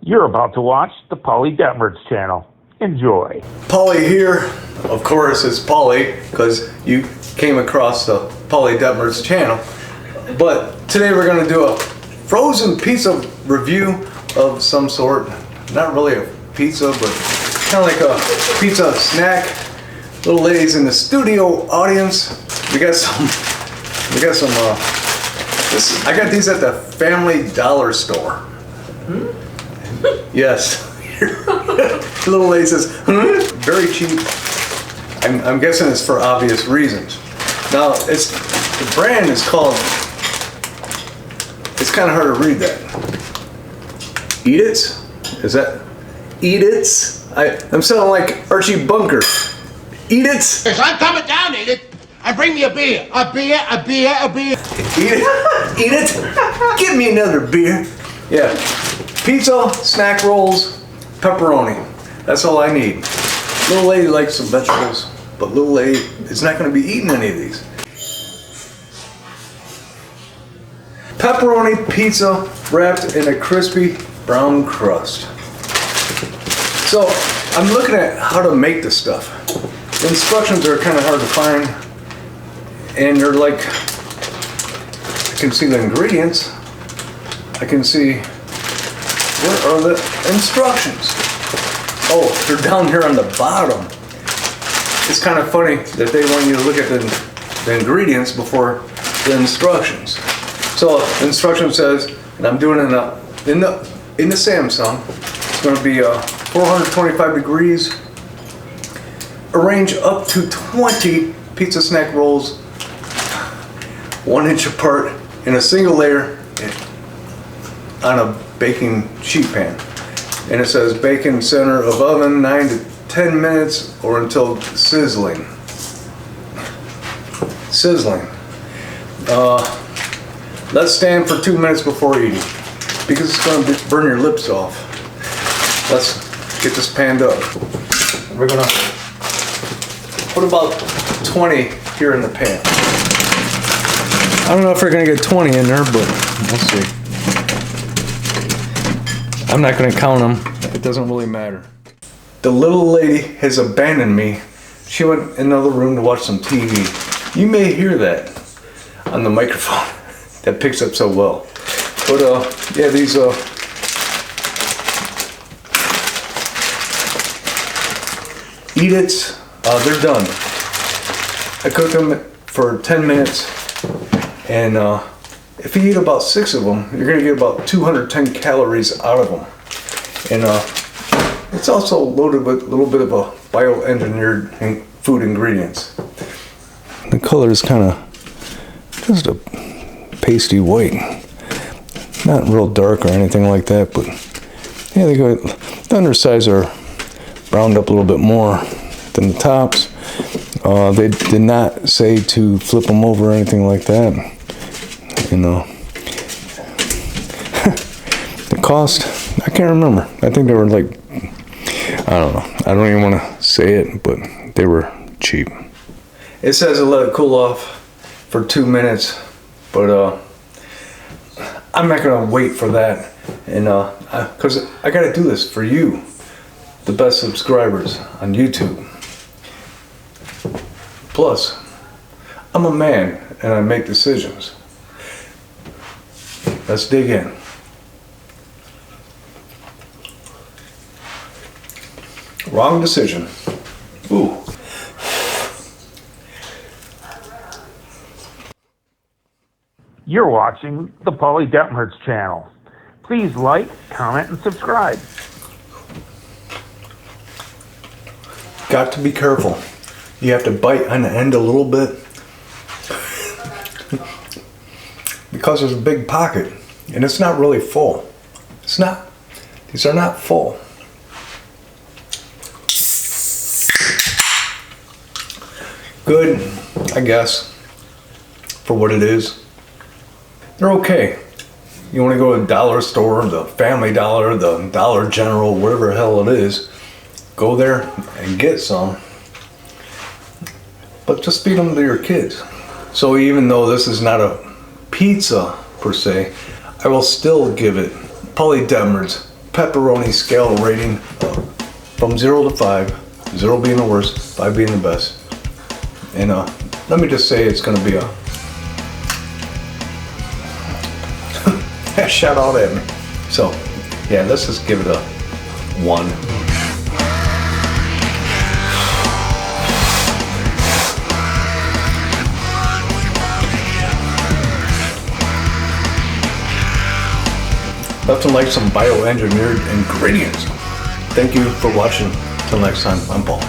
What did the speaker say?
You're about to watch the Paulie Detmer's channel. Enjoy. Paulie here, of course, it's Paulie because you came across the Paulie Detmer's channel. But today we're going to do a frozen pizza review of some sort. Not really a pizza, but kind of like a pizza snack. Little ladies in the studio audience, we got some. I got these at the Family Dollar store. Yes. Little lady says, very cheap. I'm guessing it's for obvious reasons. Now, the brand is called, it's kind of hard to read that. Eatz? Is that Eatz? I'm sounding like Archie Bunker. Eatz? Yes, I'm coming down, Eat It. And bring me a beer. A beer. Eat it. Eat it. Give me another beer. Yeah. Pizza, snack rolls, pepperoni. That's all I need. Little lady likes some vegetables, but little lady is not going to be eating any of these. Pepperoni pizza wrapped in a crispy brown crust. So I'm looking at how to make this stuff. The instructions are kind of hard to find, and they're like, I can see the ingredients. I can see, where are the instructions? Oh, they're down here on the bottom. It's kind of funny that they want you to look at the ingredients before the instructions. So the instruction says, and I'm doing it in the Samsung. It's going to be 425 degrees. Arrange up to 20 pizza snack rolls 1 inch apart in a single layer on a baking sheet pan. And it says bake in center of oven 9 to 10 minutes or until sizzling. Let's stand for 2 minutes before eating because it's going to burn your lips off. Let's get this panned up. We're going to put about 20 here in the pan. I don't know if we're going to get 20 in there, but we'll see. I'm not going to count them. It doesn't really matter. The little lady has abandoned me. She went in another room to watch some TV. You may hear that on the microphone. That picks up so well. But yeah, these Eatz, they're done. I cooked them for 10 minutes, and if you eat about 6 of them, you're gonna get about 210 calories out of them. And it's also loaded with a little bit of a bioengineered food ingredients. The color is kind of just a pasty white. Not real dark or anything like that, but yeah, the undersides are browned up a little bit more than the tops. They did not say to flip them over or anything like that. You know, the cost, I can't remember. I think they were like, I don't know. I don't even want to say it, but they were cheap. It says to let it cool off for 2 minutes, but I'm not gonna wait for that, and because I gotta do this for you, the best subscribers on YouTube. Plus, I'm a man and I make decisions. Let's dig in. Wrong decision. Ooh. You're watching the Paulie Detmer's channel. Please like, comment, and subscribe. Got to be careful. You have to bite on the end a little bit because there's a big pocket and it's not really full. It's not. These are not full. Good, I guess, for what it is. They're okay. You want to go to the dollar store, the Family Dollar, the Dollar General, whatever the hell it is, go there and get some. But just feed them to your kids. So even though this is not a pizza per se, I will still give it Paulie Detmer's pepperoni scale rating from 0 to 5, 0 being the worst, 5 being the best. And let me just say it's gonna be a shout out at me. So yeah, let's just give it a 1. Nothing like some bioengineered ingredients. Thank you for watching. Till next time, I'm Paul.